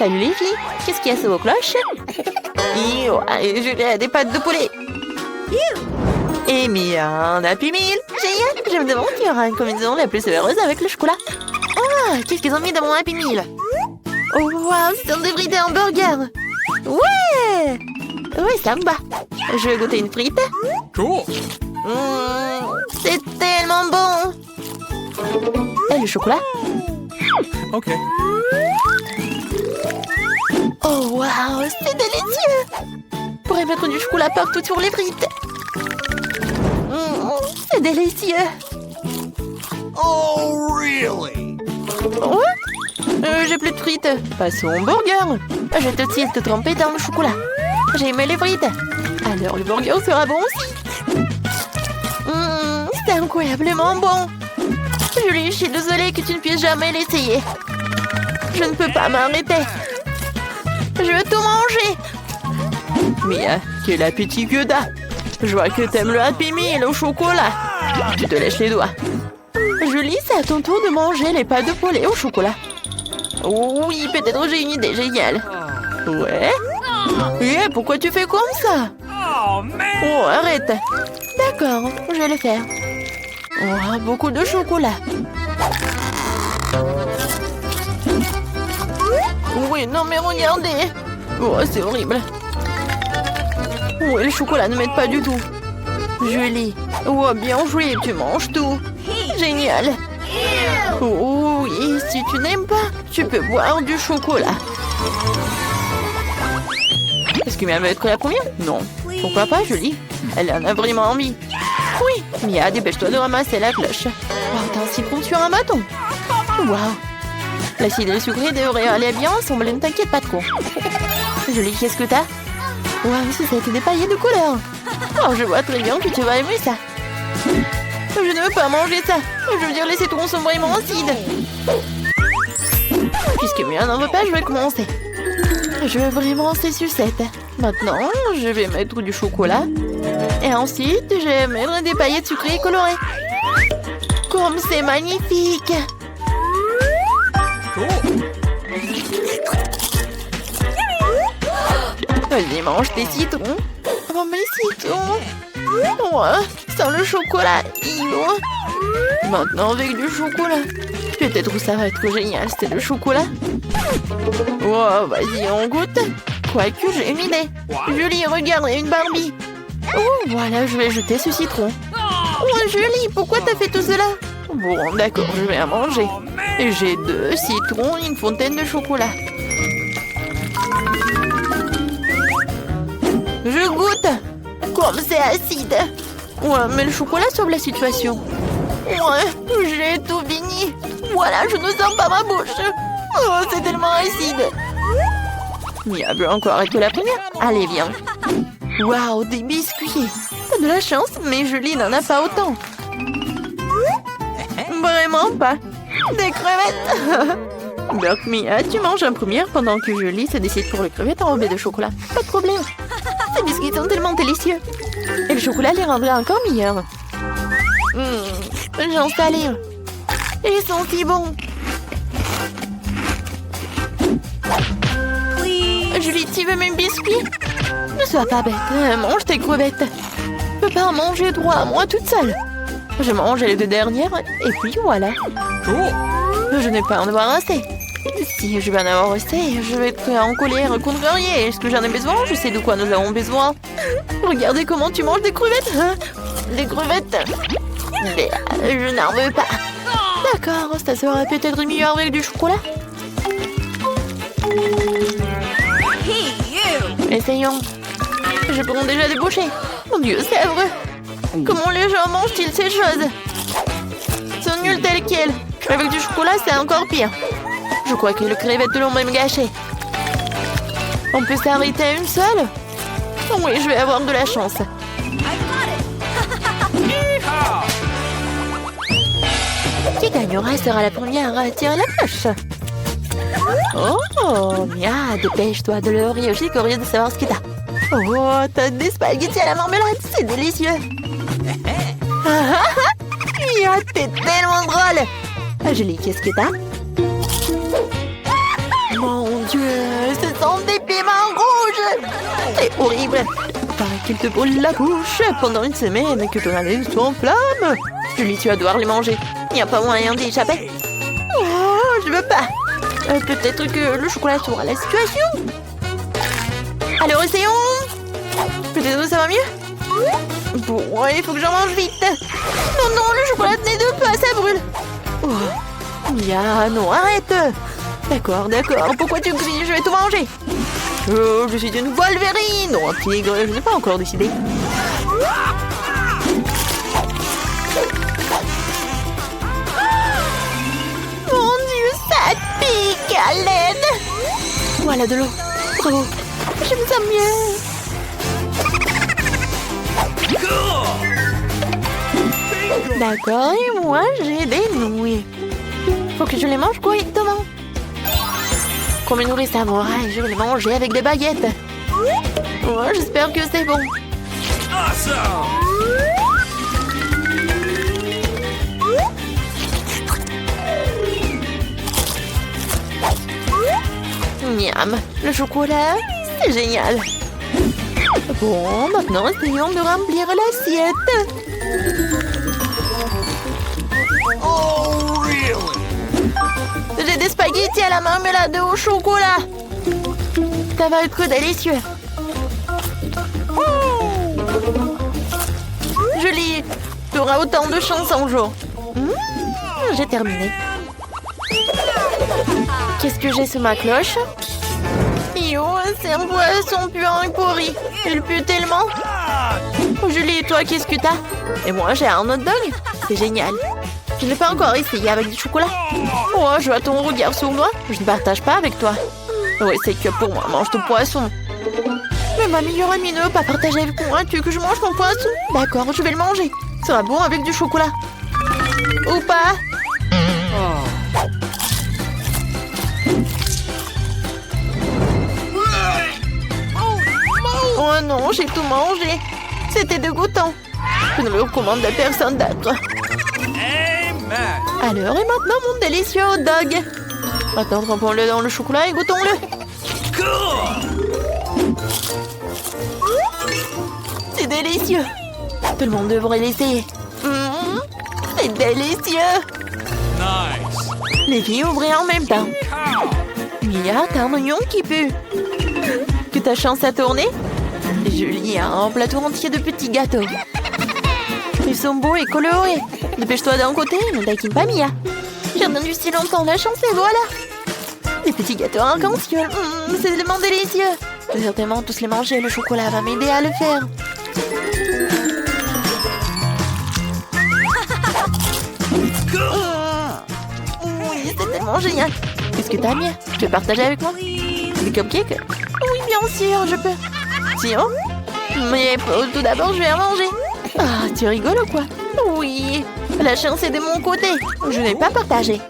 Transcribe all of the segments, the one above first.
Salut les filles, qu'est-ce qu'il y a sous vos cloches? Et Julie a des pâtes de poulet. Et Mia un Happy Meal. Génial, je me demande qui aura une combinaison la plus heureuse avec le chocolat. Ah, qu'est-ce qu'ils ont mis dans mon Happy Meal? Oh waouh, c'est un débridé hamburger. Ouais! Oui, ça me va. Je vais goûter une frite. Cool. C'est tellement bon. Et le chocolat? Ok. Oh waouh, c'est délicieux. Je pourrais mettre du chocolat partout sur les frites. C'est délicieux. Oh, really? Ouais? J'ai plus de frites. Passons au burger. Je vais tout de suite te tremper dans le chocolat. J'ai aimé les frites. Alors le burger sera bon aussi. C'est incroyablement bon. Julie, je suis désolée que tu ne puisses jamais l'essayer. Je ne peux pas m'arrêter. Je veux tout manger. Mia, quel appétit que t'as. Je vois que t'aimes le Happy Meal au chocolat. Tu te lèches les doigts. Julie, c'est à ton tour de manger les pâtes de poulet au chocolat. Oui, peut-être j'ai une idée géniale. Ouais? Et pourquoi tu fais comme ça? Oh, arrête. D'accord, je vais le faire. Oh, beaucoup de chocolat. Oui, non mais regardez. Oh, c'est horrible. Oui, le chocolat ne m'aide pas du tout. Julie. Oh, bien joué, tu manges tout. Génial. Oh oui, si tu n'aimes pas, tu peux boire du chocolat. Est-ce que Mia veut être la première? Non. Pourquoi pas, Julie? Elle en a vraiment envie. Oui, Mia, dépêche-toi de ramasser la cloche. Oh, t'as un citron sur un bâton. Waouh. L'acide et le sucré devraient aller bien ensemble, ne t'inquiète pas trop. Julie, qu'est-ce que t'as? Waouh, ça a été des paillettes de couleur. Oh, je vois très bien que tu vas aimer ça. Je ne veux pas manger ça. Je veux dire, les citrons sont vraiment acides. Puisque Mia n'en veut pas, je vais commencer. Je veux vraiment ces sucettes. Maintenant, je vais mettre du chocolat. Et ensuite, je vais mettre des paillettes sucrées et colorées. Comme c'est magnifique! Vas-y, mange tes citrons. Oh, mes citrons! Ouais, sans le chocolat. Maintenant, avec du chocolat. Peut-être que ça va être génial, c'est le chocolat. Oh, vas-y, on goûte. Quoique, j'ai une idée. Julie, regarde, il y a une Barbie. Oh, voilà, je vais jeter ce citron. Oh, Julie, pourquoi t'as fait tout cela? Bon, d'accord, je vais en manger. J'ai 2 citrons et une fontaine de chocolat. Je goûte. Comme c'est acide. Ouais, mais le chocolat sauve la situation. Ouais, j'ai tout fini. Voilà, je ne sens pas ma bouche. Oh, c'est tellement acide. Mia veut encore être la première. Allez, viens. Waouh, des biscuits. T'as de la chance, mais Julie n'en a pas autant. Vraiment pas. Des crevettes. Donc, Mia, tu manges en première pendant que Julie se décide pour les crevettes enrobées de chocolat. Pas de problème. Ces biscuits sont tellement délicieux. Et le chocolat les rendrait encore meilleurs. J'en salive. Ils sont si bons. Julie, tu veux mes biscuits? Ne sois pas bête, mange tes crevettes. Je peux pas en manger 3 à moi toute seule. Je mange les 2 dernières et puis voilà. Je n'ai pas en avoir assez. Si je vais en avoir assez, je vais être en colère contre rien. Est-ce que j'en ai besoin? Je sais de quoi nous avons besoin. Regardez comment tu manges des crevettes. Hein? Des crevettes. Mais, je n'en veux pas. D'accord, ça sera peut-être mieux avec du chocolat. Essayons. Je prends déjà déboucher. Mon Dieu, c'est vrai. Comment les gens mangent-ils ces choses? Sont nuls telles quelles. Avec du chocolat, c'est encore pire. Je crois que les crevettes l'ont même gâché. On peut s'arrêter à une seule? Oui, je vais avoir de la chance. Qui gagnera sera la première à tirer la cloche. Oh, Mia, dépêche-toi de le rire. Je suis curieuse de savoir ce que t'as. Oh, t'as des spaghettis à la marmelade, c'est délicieux. Mia, t'es tellement drôle. Julie, qu'est-ce que t'as? Mon Dieu, ce sont des piments rouges. C'est horrible. Paraît qu'il te brûle la bouche pendant une semaine et que ton haleine soit en flamme. Julie, tu vas devoir les manger. Il n'y a pas moyen d'y échapper. Oh, je veux pas. Peut-être que le chocolat sauvera la situation. Alors, essayons. Peut-être que ça va mieux. Bon, il faut que j'en mange vite. Non, non, le chocolat tenait de pas, ça brûle. Oh. Mia, non, arrête. D'accord, d'accord. Pourquoi tu cries? Je vais tout manger. Oh, je suis une Wolverine ou un tigre, je n'ai pas encore décidé. Mon Dieu, ça pique à l'aide. Voilà de l'eau. Bravo. Je me sens mieux. D'accord, et moi j'ai des nouilles. Faut que je les mange correctement. Comme une nourrice samouraï, je vais les manger avec des baguettes. Oh, j'espère que c'est bon. Miam, le chocolat, c'est génial. Bon, maintenant essayons de remplir l'assiette. Oh, really? J'ai des spaghettis à la marmelade au chocolat. Ça va être délicieux. Julie, tu auras autant de chance un jour. J'ai terminé. Qu'est-ce que j'ai sous ma cloche? Yo, c'est un poisson puant et pourri. Il pue tellement. Julie, toi, qu'est-ce que t'as? Et moi, j'ai un hot dog. C'est génial. Je ne l'ai pas encore essayé avec du chocolat. Oh, je vois ton regard sur moi. Je ne partage pas avec toi. Oui, c'est que pour moi, mange ton poisson. Mais ma meilleure amie ne veut pas partager avec moi. Tu veux que je mange mon poisson? D'accord, je vais le manger. Ça sera bon avec du chocolat. Ou pas? Oh non, j'ai tout mangé. C'était dégoûtant. Je ne le recommande à personne d'autre. Alors, et maintenant, mon délicieux hot dog. Maintenant, trempons-le dans le chocolat et goûtons-le. C'est délicieux. Tout le monde devrait l'essayer. C'est délicieux. Nice. Les filles ouvraient en même temps. Mia, t'as un oignon qui pue. Que ta chance à tourner. Julie a un plateau entier de petits gâteaux. Ils sont beaux et colorés. Dépêche-toi d'un côté, ne taquine pas Mia. J'ai attendu si longtemps, la chance et voilà. Des petits gâteaux arc-en-ciel. C'est tellement délicieux. Je vais certainement tous les manger, le chocolat va m'aider à le faire. Oui, c'est tellement génial. Qu'est-ce que t'as, Mia? Tu veux partager avec moi? Des cupcakes? Oui, bien sûr, je peux. Tiens. Mais tout d'abord, je vais en manger. Ah, tu rigoles ou quoi? Oui, la chance est de mon côté. Je n'ai pas partagé.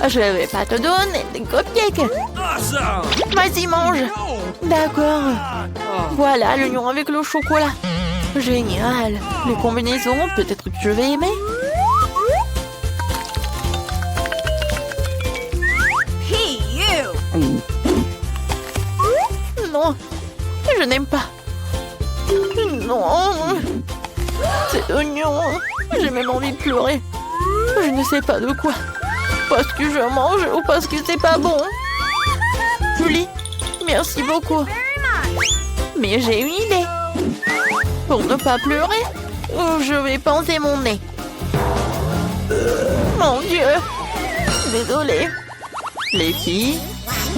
Je ne vais pas te donner des cupcakes. Vas-y, mange. D'accord. Voilà l'oignon avec le chocolat. Génial. Les combinaisons, peut-être que je vais aimer. Non, je n'aime pas. Non, cet oignon, j'ai même envie de pleurer. Je ne sais pas de quoi. Parce que je mange ou parce que c'est pas bon. Julie, merci beaucoup. Mais j'ai une idée. Pour ne pas pleurer, je vais pincer mon nez. Mon Dieu. Désolée. Les filles,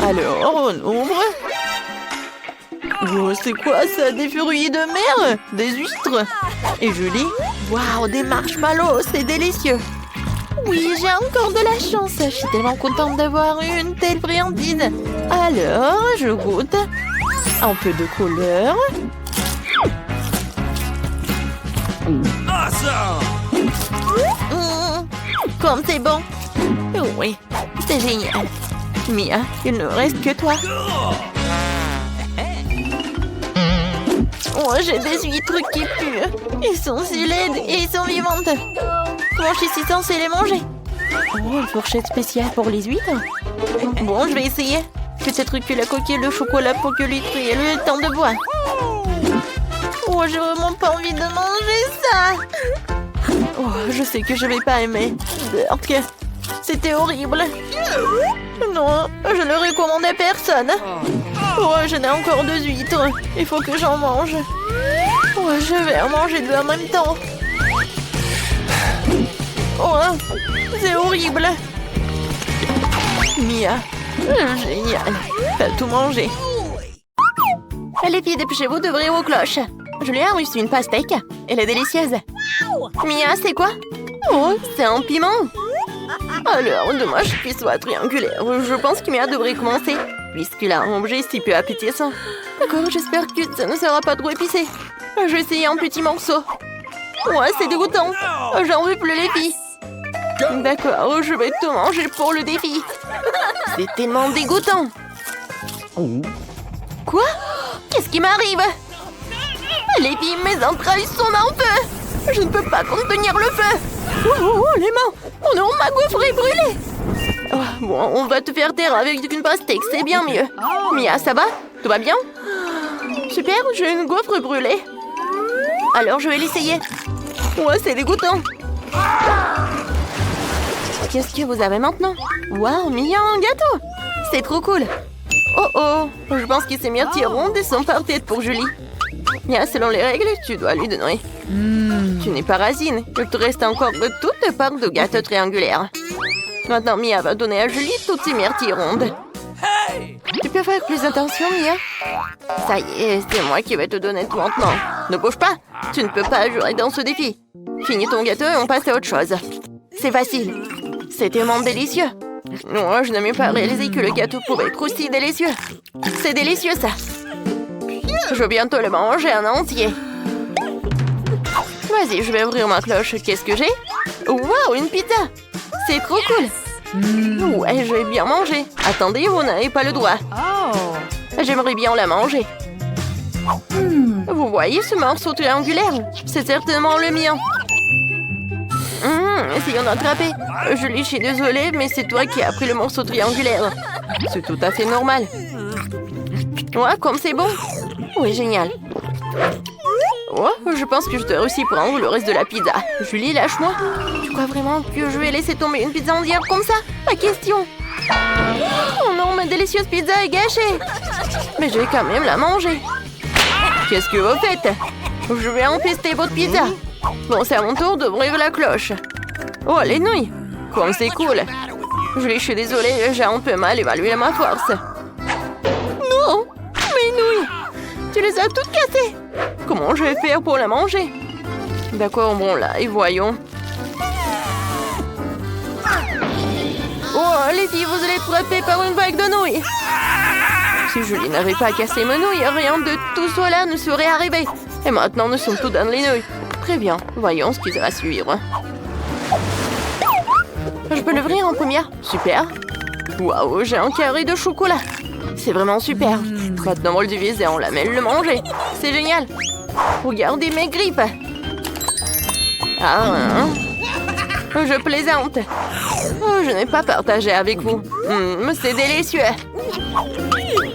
alors on ouvre. Oh, c'est quoi ça? Des fruits de mer? Des huîtres? Et Julie? Waouh, des marshmallows, c'est délicieux. Oui, j'ai encore de la chance. Je suis tellement contente d'avoir une telle friandise. Alors, je goûte. Un peu de couleur. Comme c'est bon. Oui, c'est génial. Mia, il ne reste que toi. Oh, j'ai des huîtres qui puent. Ils sont si laides et ils sont vivantes. Comment je suis si censée les manger? Oh, une fourchette spéciale pour les huîtres. Bon, je vais essayer. Peut-être que la coquille de chocolat pour que l'huître ait le temps de boire. Oh, j'ai vraiment pas envie de manger ça. Oh, je sais que je vais pas aimer. Ok, c'était horrible. Non, je le recommande à personne. Oh, j'en ai encore 2 huîtres. Il faut que j'en mange. Oh, je vais en manger 2 en même temps. Oh, c'est horrible. Mia, génial. T'as tout mangé. Les filles, dépêchez-vous d'ouvrir vos cloches. Julien a reçu une pastèque. Elle est délicieuse. Mia, c'est quoi? Oh, c'est un piment. Alors, dommage qu'il soit triangulaire. Je pense que Mia devrait commencer, puisqu'il a un objet si peu appétissant. D'accord, j'espère que ça ne sera pas trop épicé. Je vais essayer un petit morceau. Ouais, c'est dégoûtant. J'en veux plus, les filles. D'accord, je vais tout manger pour le défi. C'est tellement dégoûtant. Quoi? Qu'est-ce qui m'arrive? Les filles, mes entrailles sont en feu. Je ne peux pas contenir le feu. Oh, les mains. Oh non, ma gaufre est brûlée. Oh, bon, on va te faire taire avec une pastèque, c'est bien mieux. Mia, ça va? Tout va bien? Super, j'ai une gaufre brûlée. Alors, je vais l'essayer. Ouais, c'est dégoûtant. Qu'est-ce que vous avez maintenant? Waouh, Mia, un gâteau. C'est trop cool. Oh oh, je pense que ces myrtilles rondes sont parfaites pour Julie. Mia, selon les règles, tu dois lui donner. Tu n'es pas Racine. Il te reste encore toute part de gâteau triangulaire. Maintenant, Mia va donner à Julie toutes ces myrtilles rondes. Tu peux faire plus attention, Mia? Ça y est, c'est moi qui vais te donner tout maintenant. Ne bouge pas. Tu ne peux pas jouer dans ce défi. Finis ton gâteau et on passe à autre chose. C'est facile. C'est tellement délicieux. Non, je n'ai pas réalisé que le gâteau pouvait être aussi délicieux. C'est délicieux, ça. Je vais bientôt le manger en entier. Vas-y, je vais ouvrir ma cloche. Qu'est-ce que j'ai? Waouh, une pizza. C'est trop cool. Ouais, je vais bien manger. Attendez, vous n'avez pas le droit. J'aimerais bien la manger. Vous voyez ce morceau triangulaire? C'est certainement le mien. Essayons d'attraper. Je suis désolée, mais c'est toi qui as pris le morceau triangulaire. C'est tout à fait normal. Ouais, comme c'est bon. Oui, génial. Oh, je pense que je dois aussi prendre le reste de la pizza. Julie, lâche-moi. Tu crois vraiment que je vais laisser tomber une pizza entière comme ça? Pas question. Oh non, ma délicieuse pizza est gâchée. Mais je vais quand même la manger. Qu'est-ce que vous faites? Je vais empester votre pizza. Bon, c'est à mon tour d'ouvrir la cloche. Oh, les nouilles. Comme c'est cool. Je suis désolée, j'ai un peu mal évalué ma force. Non, mes nouilles. Tu les as toutes cassées. Comment je vais faire pour la manger? D'accord, bon là, et voyons. Oh, les filles, vous allez être frappées par une vague de nouilles. Si Julie n'avait pas cassé mes nouilles, rien de tout cela ne serait arrivé. Et maintenant, nous sommes tous dans les nouilles. Très bien, voyons ce qui va suivre. Je peux l'ouvrir en première? Super. Waouh, j'ai un carré de chocolat. C'est vraiment super. Maintenant, on le divise et on la met le manger. C'est génial. Regardez mes grippes. Ah, je plaisante. Oh, je n'ai pas partagé avec vous. C'est délicieux.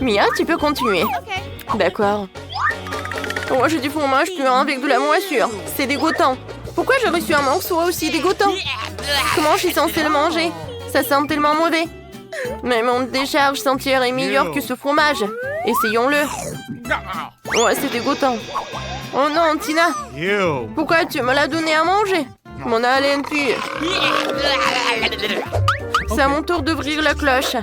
Mia, tu peux continuer. D'accord. Oh, j'ai du fromage puant avec de la moisissure. C'est dégoûtant. Pourquoi j'ai reçu un morceau aussi dégoûtant? Comment je suis censée le manger? Ça sent tellement mauvais. Mais mon décharge sentière est meilleure que ce fromage. Essayons-le. Ouais, c'est dégoûtant. Oh non, Tina. Pourquoi tu me l'as donné à manger? Mon haleine pue. C'est à mon tour d'ouvrir la cloche.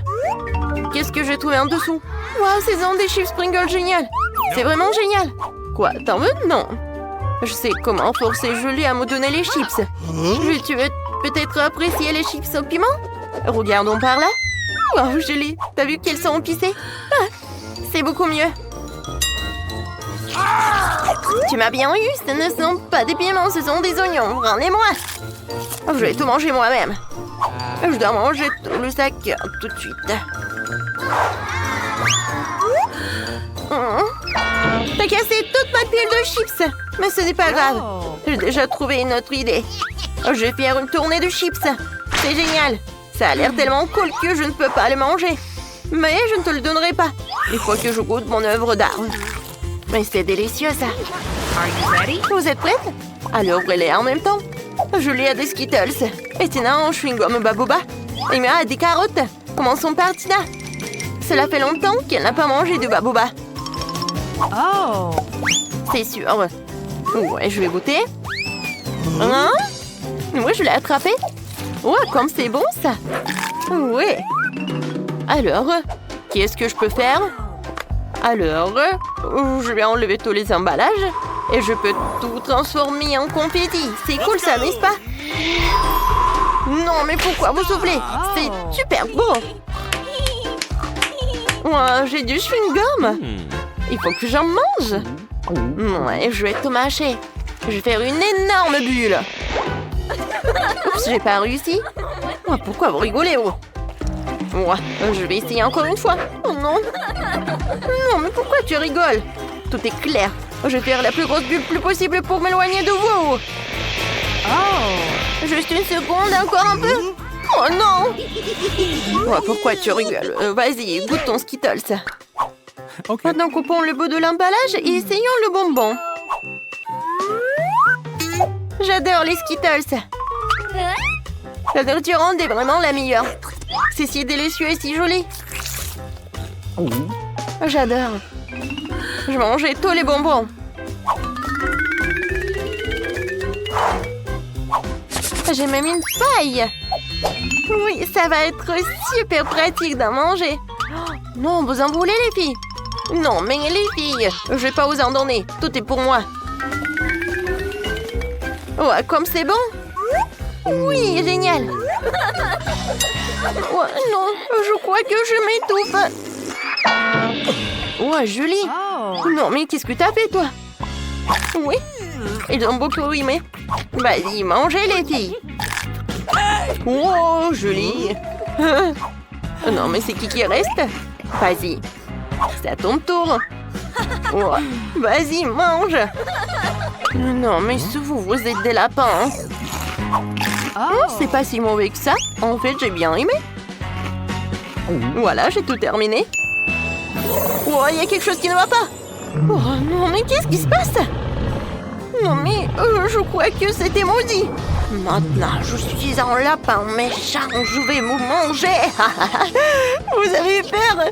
Qu'est-ce que j'ai trouvé en dessous? Waouh, ces ont des chips Pringles génial. C'est vraiment génial. Quoi, t'en veux? Non. Je sais comment forcer Julie à me donner les chips. Tu veux peut-être apprécier les chips au piment? Regardons par là. Wow, Julie, t'as vu qu'elles sont épicées? Ah, c'est beaucoup mieux. Tu m'as bien eu, ce ne sont pas des piments, ce sont des oignons. Rendez-moi. Je vais tout manger moi-même. Je dois manger tout le sac tout de suite. T'as cassé toute ma pile de chips. Mais ce n'est pas grave. J'ai déjà trouvé une autre idée. Je vais faire une tournée de chips. C'est génial. Ça a l'air tellement cool que je ne peux pas le manger. Mais je ne te le donnerai pas. Il faut que je goûte mon œuvre d'art. Mais c'est délicieux, ça. Vous êtes prête? Alors ouvrez-les en même temps. Julie a des Skittles. Et Tina en chewing-gum Babooba. Et Mia a des carottes. Commençons par Tina. Cela fait longtemps qu'elle n'a pas mangé de Babooba. Oh! C'est sûr. Ouais, je vais goûter. Hein? Ouais, je l'ai attrapé. Ouais, comme c'est bon, ça. Ouais. Alors, qu'est-ce que je peux faire? Alors, je vais enlever tous les emballages et je peux tout transformer en confetti. C'est cool, ça, n'est-ce pas? Non, mais pourquoi vous soufflez? C'est super beau. Ouais, j'ai du chewing-gum. Il faut que j'en mange. Ouais, je vais tout mâcher. Je vais faire une énorme bulle. Oups, j'ai pas réussi. Oh, pourquoi vous rigolez, oh? Ouais, je vais essayer encore une fois. Oh non. Non, mais pourquoi tu rigoles? Tout est clair. Je vais faire la plus grosse bulle plus possible pour m'éloigner de vous. Oh! Juste une seconde, encore un peu. Oh non. Ouais, pourquoi tu rigoles? Vas-y, goûte ton Skittles. OK. Maintenant, coupons le bout de l'emballage et essayons le bonbon. J'adore les Skittles. La nourriture ronde est vraiment la meilleure. C'est si délicieux et si joli. J'adore. Je mangeais tous les bonbons. J'ai même une paille. Oui, ça va être super pratique d'en manger. Oh, non, vous en voulez, les filles? Non, mais les filles, je vais pas vous en donner. Tout est pour moi. Ouais, comme c'est bon. Oui, génial. Ouais, non, je crois que je m'étouffe. Ouais, Julie. Oh! Non, mais qu'est-ce que t'as fait, toi? Oui, ils ont beaucoup aimé. Vas-y, mangez, les filles. Oh, Julie. Non, mais c'est qui reste? Vas-y, c'est à ton tour. Ouais. Vas-y, mange. Non, mais vous êtes des lapins. Oh! C'est pas si mauvais que ça. En fait, j'ai bien aimé. Voilà, j'ai tout terminé. Oh, il y a quelque chose qui ne va pas. Oh non, mais qu'est-ce qui se passe? Non, mais je crois que c'était maudit. Maintenant, je suis un lapin méchant. Je vais vous manger. Vous avez peur?